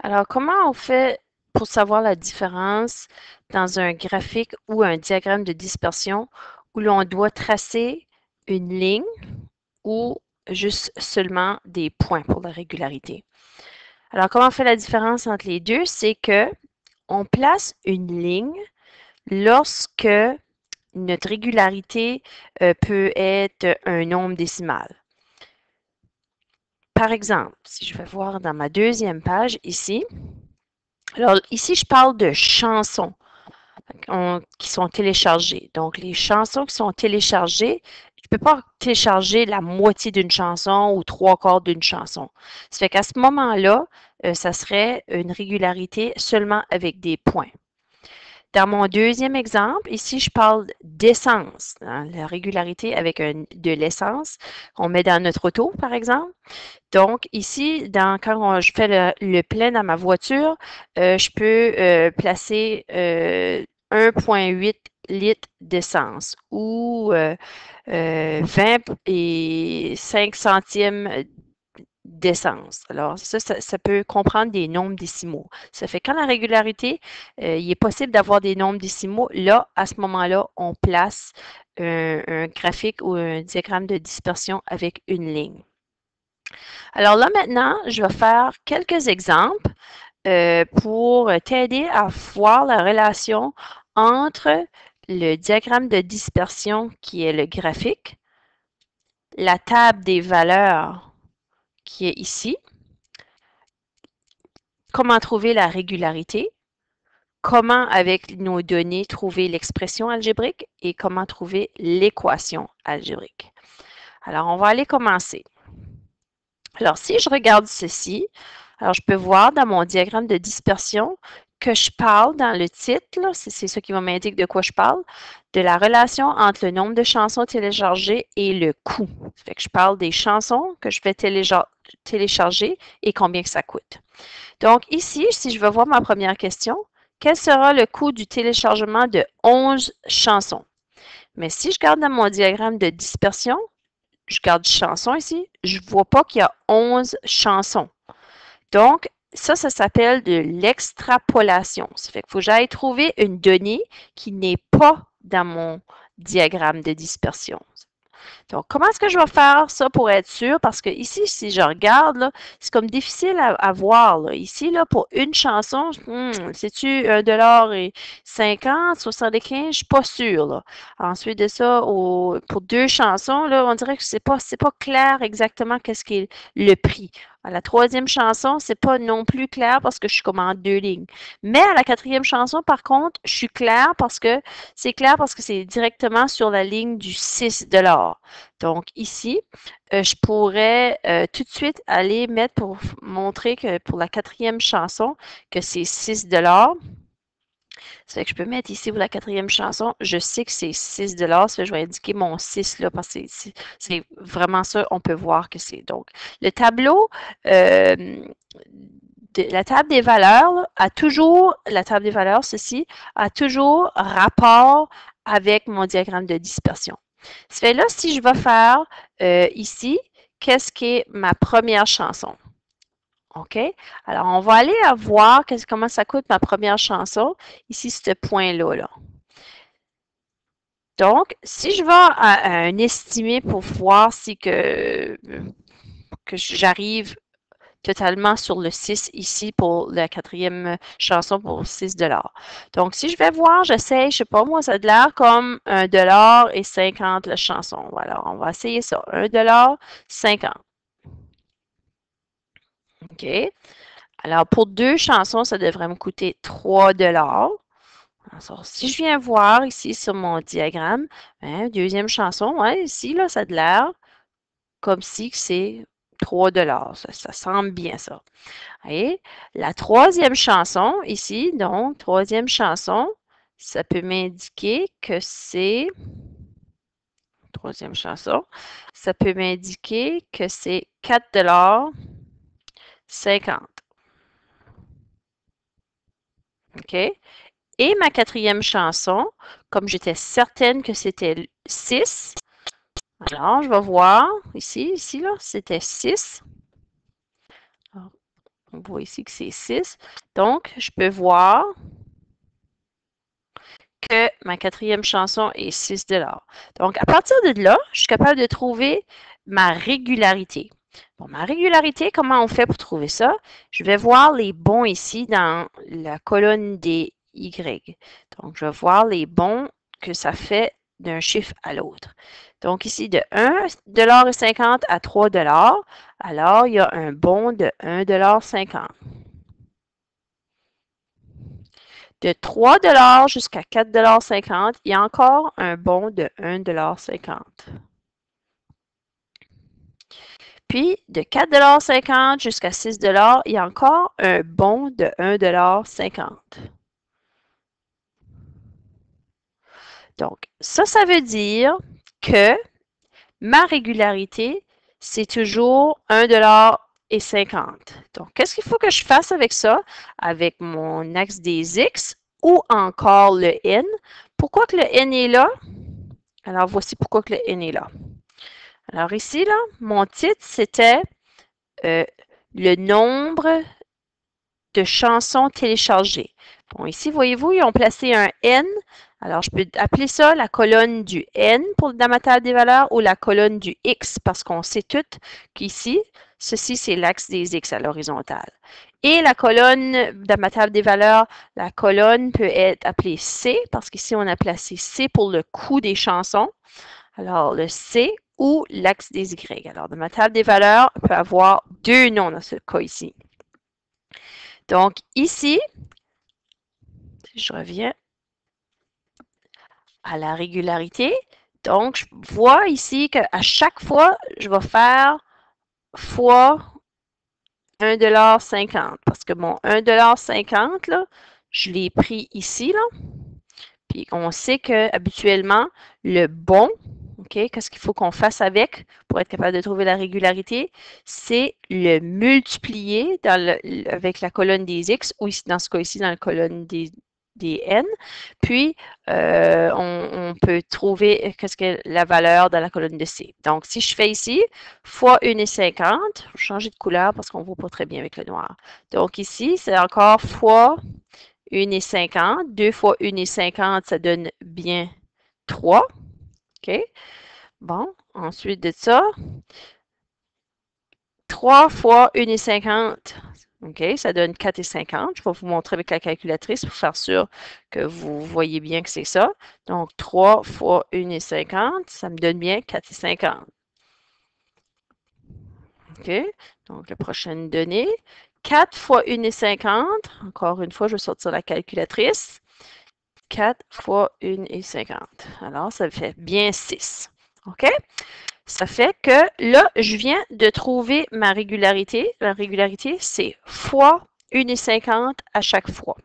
Alors, comment on fait pour savoir la différence dans un graphique ou un diagramme de dispersion où l'on doit tracer une ligne ou juste seulement des points pour la régularité? Alors, comment on fait la différence entre les deux? C'est que on place une ligne lorsque notre régularité peut être un nombre décimal. Par exemple, si je vais voir dans ma deuxième page ici, alors ici, je parle de chansons qui sont téléchargées. Donc, les chansons qui sont téléchargées, je ne peux pas télécharger la moitié d'une chanson ou trois quarts d'une chanson. Ça fait qu'à ce moment-là, ça serait une régularité seulement avec des points. Dans mon deuxième exemple, ici, je parle d'essence, hein, la régularité avec de l'essence qu'on met dans notre auto, par exemple. Donc, ici, quand je fais le plein dans ma voiture, je peux placer 1,8 litres d'essence ou 25 centièmes d'essence. Alors, ça peut comprendre des nombres décimaux. Ça fait quand la régularité, il est possible d'avoir des nombres décimaux. Là, à ce moment-là, on place un graphique ou un diagramme de dispersion avec une ligne. Alors là, maintenant, je vais faire quelques exemples pour t'aider à voir la relation entre le diagramme de dispersion qui est le graphique, la table des valeurs qui est ici, comment trouver la régularité, comment avec nos données trouver l'expression algébrique et comment trouver l'équation algébrique. Alors, on va aller commencer. Alors, si je regarde ceci, alors je peux voir dans mon diagramme de dispersion que je parle dans le titre, c'est ça qui va m'indiquer de quoi je parle, de la relation entre le nombre de chansons téléchargées et le coût. Ça fait que je parle des chansons que je vais télécharger et combien que ça coûte. Donc ici, si je veux voir ma première question, quel sera le coût du téléchargement de 11 chansons? Mais si je regarde dans mon diagramme de dispersion, je garde chansons ici, je ne vois pas qu'il y a 11 chansons. Donc, ça s'appelle de l'extrapolation. Ça fait qu'il faut que j'aille trouver une donnée qui n'est pas dans mon diagramme de dispersion. Donc, comment est-ce que je vais faire ça pour être sûr? Parce que ici, si je regarde, c'est comme difficile à voir. Là. Ici, là, pour une chanson, c'est-tu 1,50 $, 75, je ne suis pas sûre. Là. Ensuite de ça, pour deux chansons, là, on dirait que c'est pas clair exactement qu'est-ce qui est le prix. À la troisième chanson, c'est pas non plus clair parce que je suis comme en deux lignes. Mais à la quatrième chanson, par contre, je suis claire parce que c'est directement sur la ligne du 6 $. Donc ici, je pourrais tout de suite aller mettre pour montrer que pour la quatrième chanson, que c'est 6 $. Ça fait que je peux mettre ici pour la quatrième chanson, je sais que c'est 6 $. Ça fait que je vais indiquer mon 6 là, parce que c'est vraiment ça, on peut voir que c'est. Donc, le tableau, la table des valeurs la table des valeurs, ceci, a toujours rapport avec mon diagramme de dispersion. Ça fait là, si je vais faire ici, qu'est-ce qui est ma première chanson? OK? Alors, on va aller à voir comment ça coûte ma première chanson. Ici, ce point-là. Là. Donc, si je vais à un estimé pour voir si que j'arrive totalement sur le 6 ici pour la quatrième chanson pour 6 $. Donc, si je vais voir, j'essaie, je sais pas, moi, ça a l'air comme 1,50 $ la chanson. Voilà, on va essayer ça. 1,50 $. OK? Alors, pour deux chansons, ça devrait me coûter 3 $. Alors, si je viens voir ici sur mon diagramme, hein, deuxième chanson, ouais, ici, là, ça a l'air comme si c'est 3 $. Ça semble bien ça. Et la troisième chanson, ici, donc, troisième chanson, ça peut m'indiquer que c'est, troisième chanson, ça peut m'indiquer que c'est 4,50 $. OK? Et ma quatrième chanson, comme j'étais certaine que c'était 6, alors je vais voir ici là, c'était 6. On voit ici que c'est 6. Donc, je peux voir que ma quatrième chanson est 6 $. Donc, à partir de là, je suis capable de trouver ma régularité. Bon, ma régularité, comment on fait pour trouver ça? Je vais voir les bons ici dans la colonne des Y. Donc, je vais voir les bons que ça fait d'un chiffre à l'autre. Donc, ici, de 1,50 $ à 3 $, alors il y a un bon de 1,50 $. De 3 $ jusqu'à 4,50 $, il y a encore un bon de 1,50 $. Puis, de 4,50 $ jusqu'à 6 $, il y a encore un bon de 1,50 $. Donc, ça veut dire que ma régularité, c'est toujours 1,50 $. Donc, qu'est-ce qu'il faut que je fasse avec ça? Avec mon axe des X ou encore le N. Pourquoi que le N est là? Alors, voici pourquoi que le N est là. Alors ici, là, mon titre, c'était le nombre de chansons téléchargées. Bon, ici, voyez-vous, ils ont placé un N. Alors, je peux appeler ça la colonne du N dans ma table des valeurs ou la colonne du X parce qu'on sait tout qu'ici, ceci, c'est l'axe des X à l'horizontale. Et la colonne dans ma table des valeurs, la colonne peut être appelée C parce qu'ici, on a placé C pour le coût des chansons. Alors, le C ou l'axe des Y. Alors, dans ma table des valeurs, on peut avoir deux noms dans ce cas ici. Donc, ici, si je reviens à la régularité, donc, je vois ici qu'à chaque fois, je vais faire fois 1,50 $ parce que mon 1,50 $, là, je l'ai pris ici, là. Puis, on sait qu'habituellement, le bon, OK, qu'est-ce qu'il faut qu'on fasse avec pour être capable de trouver la régularité? C'est le multiplier avec la colonne des X ou ici, dans ce cas ici, dans la colonne des N. Puis, on peut trouver qu'est-ce que la valeur dans la colonne de C. Donc, si je fais ici, fois 1,50, je vais changer de couleur parce qu'on ne voit pas très bien avec le noir. Donc, ici, c'est encore fois 1,50. 2 fois 1,50, ça donne bien 3. OK? Bon, ensuite de ça, 3 fois 1,50, OK, ça donne 4,50. Je vais vous montrer avec la calculatrice pour faire sûr que vous voyez bien que c'est ça. Donc, 3 fois 1,50, ça me donne bien 4,50. OK, donc la prochaine donnée, 4 fois 1,50, encore une fois, je vais sortir la calculatrice. 4 fois 1,50. Alors, ça fait bien 6. OK? Ça fait que là, je viens de trouver ma régularité. La régularité, c'est fois 1,50 à chaque fois.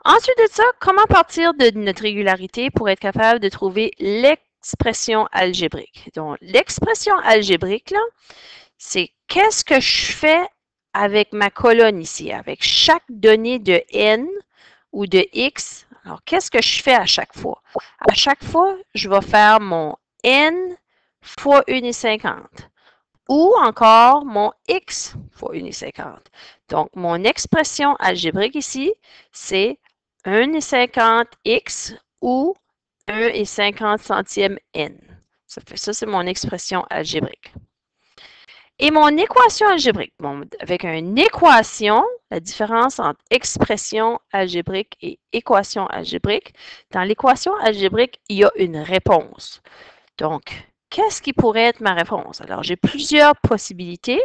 Ensuite de ça, comment partir de notre régularité pour être capable de trouver l'expression algébrique? Donc, l'expression algébrique, là, c'est qu'est-ce que je fais avec ma colonne ici, avec chaque donnée de n ou de x. Alors, qu'est-ce que je fais à chaque fois? À chaque fois, je vais faire mon n fois 1,50 ou encore mon x fois 1,50. Donc, mon expression algébrique ici, c'est 1,50x ou 1,50 centième n. Ça, c'est mon expression algébrique. Et mon équation algébrique, bon, avec une équation, la différence entre expression algébrique et équation algébrique, dans l'équation algébrique, il y a une réponse. Donc, qu'est-ce qui pourrait être ma réponse? Alors, j'ai plusieurs possibilités.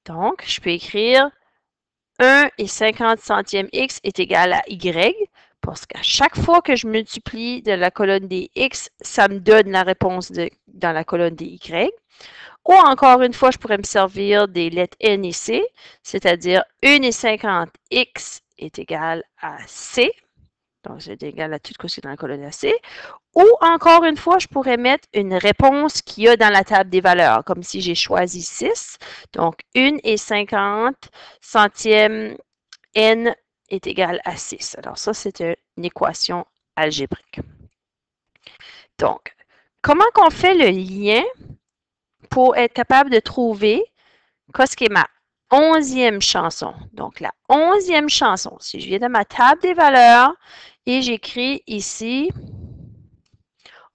Donc, je peux écrire 1,50 centième x est égal à y, parce qu'à chaque fois que je multiplie de la colonne des x, ça me donne la réponse dans la colonne des y. Ou encore une fois, je pourrais me servir des lettres N et C, c'est-à-dire 1,50x est égal à C. Donc, c'est égal à tout ce dans la colonne C. Ou encore une fois, je pourrais mettre une réponse qu'il y a dans la table des valeurs, comme si j'ai choisi 6. Donc, 1,50 centième N est égal à 6. Alors, ça, c'est une équation algébrique. Donc, comment qu'on fait le lien pour être capable de trouver qu'est-ce qui est ma 11e chanson. Donc, la 11e chanson. Si je viens de ma table des valeurs et j'écris ici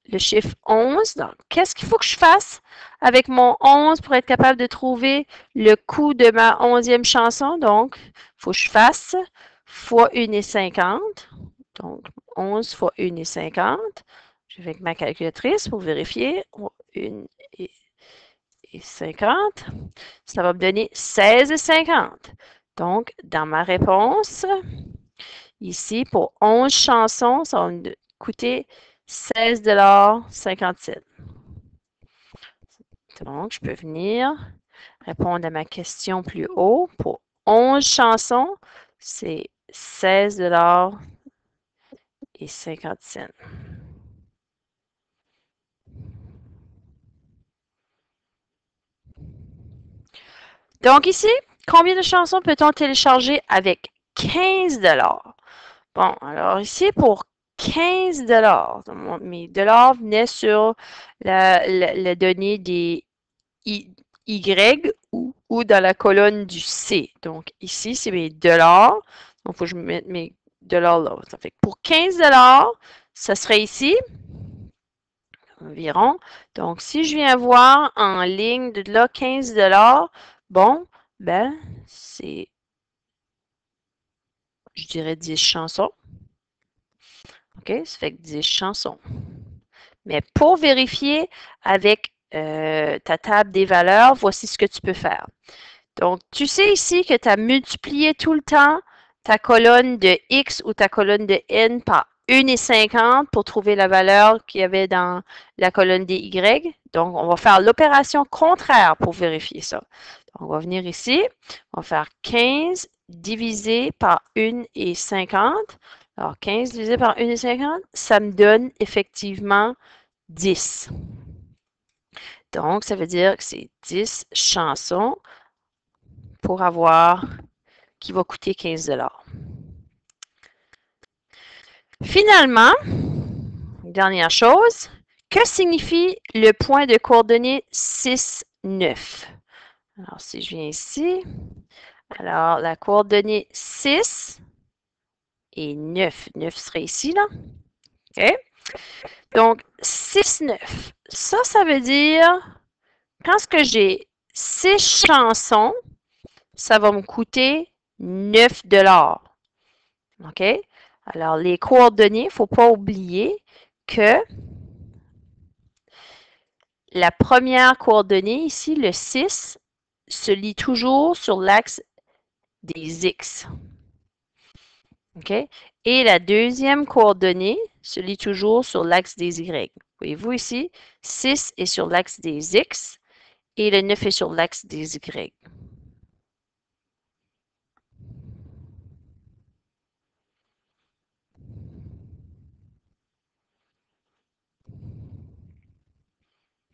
le chiffre 11. Donc, qu'est-ce qu'il faut que je fasse avec mon 11 pour être capable de trouver le coût de ma 11e chanson? Donc, il faut que je fasse fois 1,50. Donc, 11 fois 1,50. Je vais avec ma calculatrice pour vérifier. 1,50. Ça va me donner 16,50. Donc, dans ma réponse, ici, pour 11 chansons, ça va me coûter 16,57 $. Donc, je peux venir répondre à ma question plus haut. Pour 11 chansons, c'est 16,50 $. Donc ici, combien de chansons peut-on télécharger avec 15 $? Bon, alors ici, pour 15 $, mes dollars venaient sur la donnée des Y ou dans la colonne du C. Donc ici, c'est mes dollars. Donc, il faut que je mette mes dollars là. Ça fait que pour 15 $, ça serait ici, environ. Donc, si je viens voir en ligne de là 15 $, bon, ben, c'est, je dirais 10 chansons. OK? Ça fait que 10 chansons. Mais pour vérifier avec ta table des valeurs, voici ce que tu peux faire. Donc, tu sais ici que tu as multiplié tout le temps ta colonne de X ou ta colonne de N par 1,50 pour trouver la valeur qu'il y avait dans la colonne des Y. Donc, on va faire l'opération contraire pour vérifier ça. Donc, on va venir ici, on va faire 15 divisé par 1,50. Alors, 15 divisé par 1,50, ça me donne effectivement 10. Donc, ça veut dire que c'est 10 chansons pour avoir qui va coûter 15 $. Finalement, dernière chose, que signifie le point de coordonnées 6, 9? Alors, si je viens ici, alors la coordonnée 6 et 9. 9 serait ici, là. OK? Donc, 6, 9. Ça veut dire, quand j'ai 6 chansons, ça va me coûter 9 $. OK? Alors, les coordonnées, il ne faut pas oublier que la première coordonnée ici, le 6, se lit toujours sur l'axe des X. OK? Et la deuxième coordonnée se lit toujours sur l'axe des Y. Voyez-vous ici, 6 est sur l'axe des X et le 9 est sur l'axe des Y.